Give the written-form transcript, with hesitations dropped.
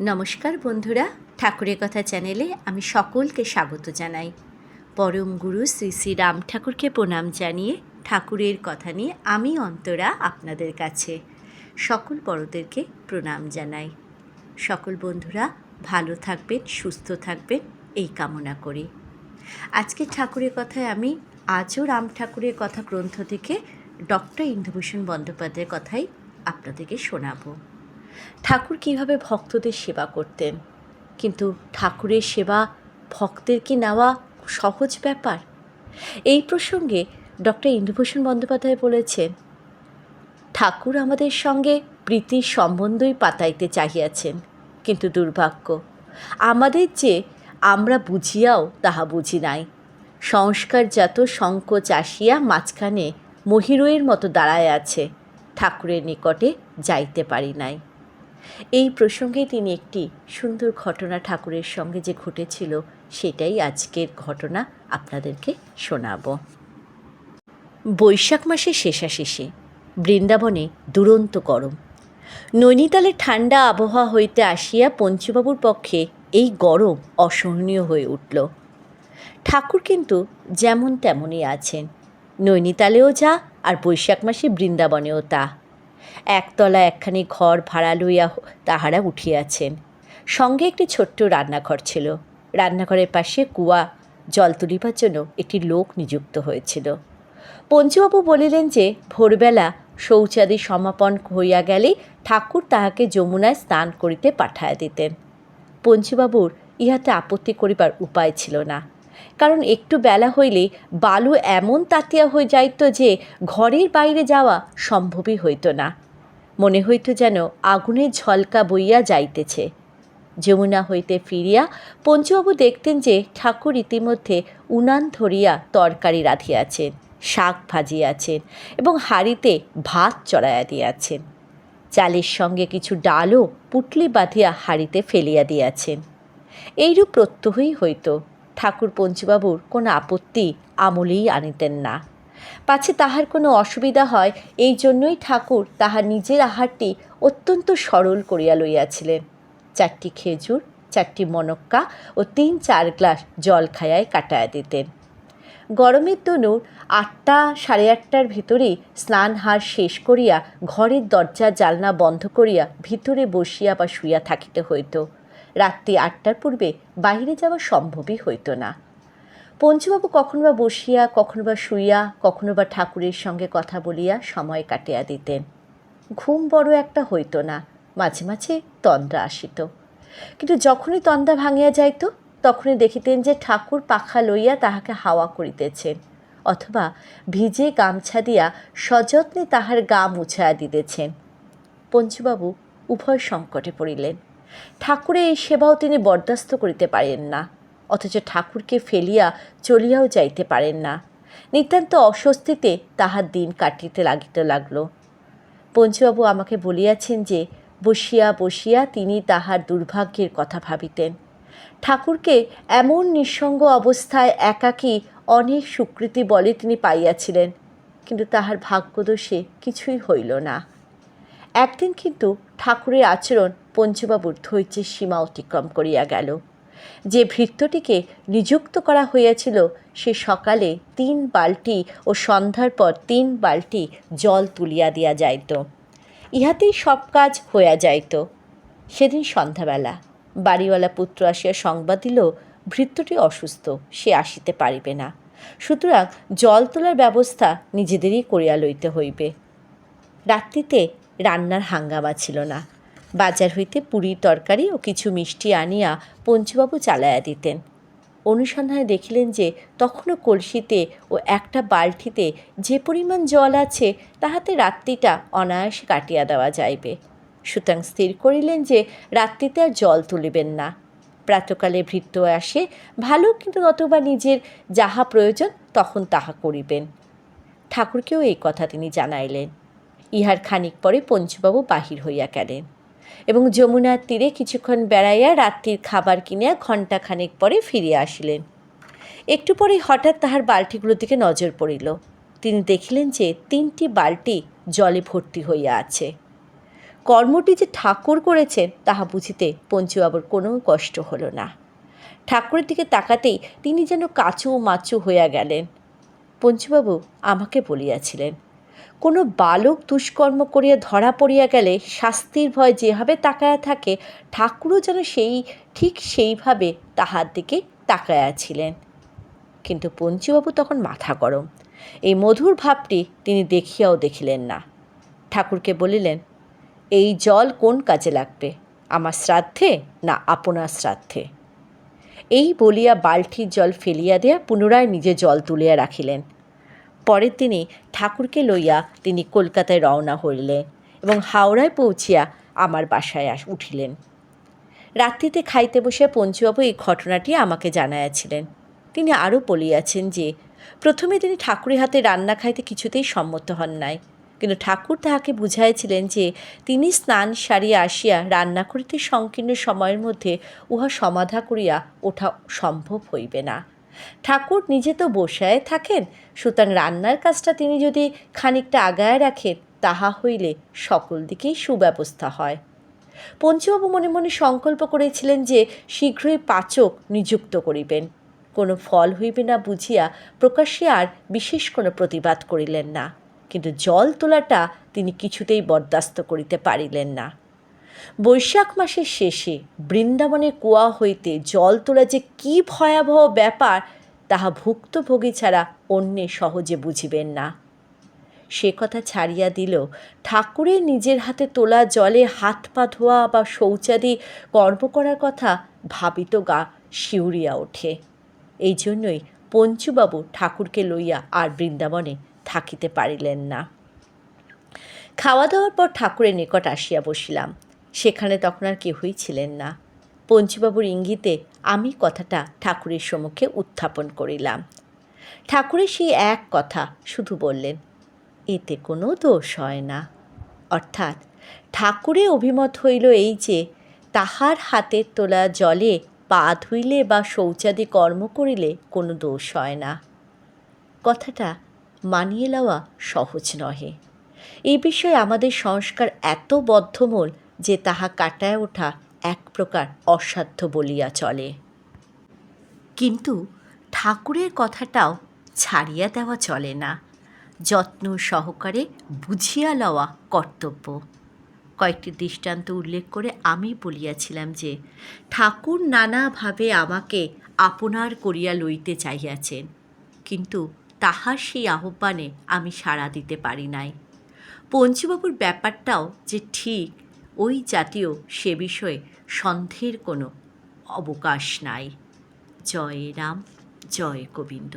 নমস্কার বন্ধুরা, ঠাকুরের কথা চ্যানেলে আমি সকলকে স্বাগত জানাই। পরম গুরু শ্রী শ্রী রাম ঠাকুরকে প্রণাম জানিয়ে ঠাকুরের কথা নিয়ে আমি অন্তরা আপনাদের কাছে সকল বড়দেরকে প্রণাম জানাই। সকল বন্ধুরা ভালো থাকবেন, সুস্থ থাকবেন এই কামনা করি। আজকে ঠাকুরের কথায় আমি আজও রাম ঠাকুরের কথা গ্রন্থ থেকে ডক্টর ইন্দুভূষণ বন্দ্যোপাধ্যায়ের কথাই আপনাদেরকে শোনাবো। ঠাকুর কীভাবে ভক্তদের সেবা করতেন, কিন্তু ঠাকুরের সেবা ভক্তের কি নেওয়া সহজ ব্যাপার? এই প্রসঙ্গে ডক্টর ইন্দুভূষণ বন্দ্যোপাধ্যায় বলেছেন, ঠাকুর আমাদের সঙ্গে প্রীতির সম্বন্ধই পাতাইতে চাহিয়াছেন, কিন্তু দুর্ভাগ্য আমাদের যে আমরা বুঝিয়াও তাহা বুঝি নাই। সংস্কারজাত সংকোচ আসিয়া মাঝখানে মহিরয়ের মতো দাঁড়ায় আছে, ঠাকুরের নিকটে যাইতে পারি নাই। এই প্রসঙ্গে তিনি একটি সুন্দর ঘটনা ঠাকুরের সঙ্গে যে ঘটেছিল সেটাই আজকের ঘটনা আপনাদেরকে শোনাব। বৈশাখ মাসের শেষাশেষি বৃন্দাবনে দুরন্ত গরম। নৈনিতালের ঠান্ডা আবহাওয়া হইতে আসিয়া পঞ্চুবাবুর পক্ষে এই গরম অসহনীয় হয়ে উঠল। ঠাকুর কিন্তু যেমন তেমনই আছেন, নৈনিতালেও যা আর বৈশাখ মাসে বৃন্দাবনেও তা। একতলা একখানি ঘর ভাড়া লইয়া তাহারা উঠিয়াছেন। সঙ্গে একটি ছোট্ট রান্নাঘর ছিল। রান্নাঘরের পাশে কুয়া জল তুলিবার জন্য একটি লোক নিযুক্ত হয়েছিল। পঞ্চুবাবু বলিলেন যে ভোরবেলা শৌচাদি সমাপন হইয়া গেলে ঠাকুর তাহাকে যমুনায় স্নান করিতে পাঠাইয়া দিতেন। পঞ্চুবাবুর ইহাতে আপত্তি করিবার উপায় ছিল না, কারণ একটু বেলা হইলে বালু এমন তাতিয়া হয়ে যাইত যে ঘরের বাইরে যাওয়া সম্ভবই হইত না। মনে হইত যেন আগুনের ঝলকা বইয়া যাইতেছে। যমুনা হইতে ফিরিয়া পঞ্চুবাবু দেখতেন যে ঠাকুর ইতিমধ্যে উনান ধরিয়া তরকারি রাঁধিয়াছেন, শাক ভাজিয়াছেন এবং হাঁড়িতে ভাত চড়াইয়া দিয়াছেন। চালের সঙ্গে কিছু ডালও পুটলি বাঁধিয়া হাঁড়িতে ফেলিয়া দিয়াছেন। এইরূপ প্রত্যহই হইত। ঠাকুর পঞ্চুবাবুর কোনো আপত্তি আমলেই আনিতেন না। পাছে তাহার কোনো অসুবিধা হয় এই জন্যই ঠাকুর তাহার নিজের আহারটি অত্যন্ত সরল করিয়া লইয়াছিলেন। 4টি খেজুর, 4টি মনক্কা ও 3-4 গ্লাস জল খাইয়ায় কাটাইয়া দিতেন। গরমের তনু 8টা সাড়ে 8টার ভিতরেই স্নানহার শেষ করিয়া ঘরের দরজা জালনা বন্ধ করিয়া ভিতরে বসিয়া বা শুইয়া থাকিতে হইত। রাত্রি 8টার পূর্বে বাহিরে যাওয়া সম্ভবই হইত না। পঞ্চুবাবু কখনো বা বসিয়া, কখনো বা শুইয়া, কখনো বা ঠাকুরের সঙ্গে কথা বলিয়া সময় কাটিয়া দিতেন। ঘুম বড় একটা হইত না, মাঝে মাঝে তন্দ্রা আসিত। কিন্তু যখনই তন্দ্রা ভাঙিয়া যাইত তখনই দেখিতেন যে ঠাকুর পাখা লইয়া তাহাকে হাওয়া করিতেছেন, অথবা ভিজে গামছা দিয়া সযত্নে তাহার গা মুছাইয়া দিতেছেন। পঞ্চুবাবু উভয় সংকটে পড়িলেন। ঠাকুরের এই সেবাও তিনি বরদাস্ত করিতে পারেন না, অথচ ঠাকুরকে ফেলিয়া চলিয়াও যাইতে পারেন না। নিতান্ত অস্বস্তিতে তাহার দিন কাটিতে লাগল। পঞ্চুবাবু আমাকে বলিয়াছেন যে বসিয়া বসিয়া তিনি তাহার দুর্ভাগ্যের কথা ভাবিতেন। ঠাকুরকে এমন নিঃসঙ্গ অবস্থায় একাকী অনেক স্বীকৃতি বলে তিনি পাইয়াছিলেন, কিন্তু তাহার ভাগ্যদোষে কিছুই হইল না। একদিন কিন্তু ঠাকুরের আচরণ পঞ্চুবাবুর ধৈর্যের সীমা অতিক্রম করিয়া গেল। যে ভৃত্যটিকে নিযুক্ত করা হইয়াছিল সে সকালে 3 বালতি ও সন্ধ্যার পর 3 বালতি জল তুলিয়া দিয়া যাইত। ইহাতেই সব কাজ হইয়া যাইত। সেদিন সন্ধ্যাবেলা বাড়িওয়ালা পুত্র আসিয়া সংবাদ দিল ভৃত্যটি অসুস্থ, সে আসিতে পারিবে না, সুতরাং জল তোলার ব্যবস্থা নিজেদেরই করিয়া লইতে হইবে। রাত্রিতে রান্নার হাঙ্গামা ছিল না। বাজার হইতে পুরি তরকারি ও কিছু মিষ্টি আনিয়া পঞ্চুবাবু চালাইয়া দিতেন। অনুসন্ধানে দেখিলেন যে তখনও কলসিতে ও একটা বালতিতে যে পরিমাণ জল আছে তাহাতে রাত্রিটা অনায়াসে কাটিয়া দেওয়া যাইবে। সুতরাং স্থির করিলেন যে রাত্রিতে আর জল তুলিবেন না। প্রাতকালে ভৃত্য আসে ভালো, কিন্তু অথবা নিজের যাহা প্রয়োজন তখন তাহা করিবেন। ঠাকুরকেও এই কথা তিনি জানাইলেন। ইহার খানিক পরে পঞ্চুবাবু বাহির হইয়া গেলেন এবং যমুনার তীরে কিছুক্ষণ বেড়াইয়া রাত্রির খাবার কিনিয়া ঘণ্টাখানেক পরে ফিরিয়া আসিলেন। একটু পরে হঠাৎ তাহার বালতিগুলোর দিকে নজর পড়িল। তিনি দেখিলেন যে 3টি বালতি জলে ভর্তি হইয়া আছে। কর্মটি যে ঠাকুর করেছেন তাহা বুঝিতে পঞ্চুবাবুর কোনো কষ্ট হলো না। ঠাকুরের দিকে তাকাতেই তিনি যেন কাচু মাচু হইয়া গেলেন। পঞ্চুবাবু আমাকে বলিয়াছিলেন, কোনো বালক দুষ্কর্ম করিয়া ধরা পড়িয়া গেলে শাস্তির ভয় যেভাবে তাকায়া থাকে, ঠাকুরও যেন ঠিক সেইভাবে তাহার দিকে তাকায়াছিলেন। কিন্তু পঞ্চুবাবু তখন মাথা গরম। এই মধুর ভাবটি তিনি দেখিয়াও দেখিলেন না। ঠাকুরকে বলিলেন, এই জল কোন কাজে লাগবে, আমার শ্রাদ্ধে না আপনার শ্রাদ্ধে? এই বলিয়া বালতির জল ফেলিয়া দিয়া পুনরায় নিজে জল তুলিয়া রাখিলেন। পরের দিনই ঠাকুরকে লইয়া তিনি কলকাতায় রওনা হইলেন এবং হাওড়ায় পৌঁছিয়া আমার বাসায় উঠিলেন। রাত্রিতে খাইতে বসে পঞ্চুবাবু এই ঘটনাটি আমাকে জানাইয়াছিলেন। তিনি আরও বলিয়াছেন যে প্রথমে তিনি ঠাকুরের হাতে রান্না খাইতে কিছুতেই সম্মত হন নাই, কিন্তু ঠাকুর তাহাকে বুঝাইয়াছিলেন যে তিনি স্নান সারিয়া আসিয়া রান্না করিতে সংকীর্ণ সময়ের মধ্যে উহা সমাধা করিয়া ওঠা সম্ভব হইবে না। ঠাকুর নিজে তো বসায় থাকেন, সুতরাং রান্নার কাজটা তিনি যদি খানিকটা আগায় রাখেন তাহা হইলে সকল দিকেই সুব্যবস্থা হয়। পঞ্চুবাবু মনে মনে সংকল্প করেছিলেন যে শীঘ্রই পাচক নিযুক্ত করিবেন। কোনো ফল হইবে না বুঝিয়া প্রকাশ্যে আর বিশেষ কোনো প্রতিবাদ করিলেন না, কিন্তু জল তোলাটা তিনি কিছুতেই বরদাস্ত করিতে পারিলেন না। বৈশাখ মাসের শেষে বৃন্দাবনের কুয়া হইতে জল তোলা যে কী ভয়াবহ ব্যাপার তাহা ভুক্তভোগী ছাড়া অন্যে সহজে বুঝিবেন না। সে কথা ছাড়িয়া দিল, ঠাকুরের নিজের হাতে তোলা জলে হাত পা ধোয়া বা শৌচাদি কর্ম করার কথা ভাবিত গা শিউরিয়া ওঠে। এই জন্যই পঞ্চুবাবু ঠাকুরকে লইয়া আর বৃন্দাবনে থাকিতে পারিলেন না। খাওয়া দাওয়ার পর ঠাকুরের নিকট আসিয়া বসিলাম। সেখানে তখন আর কেহই ছিলেন না। পঞ্চুবাবুর ইঙ্গিতে আমি কথাটা ঠাকুরের সম্মুখে উত্থাপন করিলাম। ঠাকুরের সেই এক কথা শুধু বললেন, এতে কোনো দোষ হয় না। অর্থাৎ ঠাকুরের অভিমত হইল এই যে তাহার হাতের তোলা জলে পা ধুইলে বা শৌচাদি কর্ম করিলে কোনো দোষ হয় না। কথাটা মানিয়ে লওয়া সহজ নহে। এই বিষয়ে আমাদের সংস্কার এত বদ্ধমূল যে তাহা কাটায় ওঠা এক প্রকার অসাধ্য বলিয়া চলে। কিন্তু ঠাকুরের কথাটাও ছাড়িয়া দেওয়া চলে না, যত্ন সহকারে বুঝিয়া লওয়া কর্তব্য। কয়েকটি দৃষ্টান্ত উল্লেখ করে আমি বলিয়াছিলাম যে ঠাকুর নানাভাবে আমাকে আপনার করিয়া লইতে চাহিয়াছেন, কিন্তু তাহার সেই আহ্বানে আমি সাড়া দিতে পারি নাই। পঞ্চুবাবুর ব্যাপারটাও যে ঠিক ওই জাতীয় সে বিষয়ে সন্দেহের কোনো অবকাশ নাই। জয় রাম, জয় গোবিন্দ।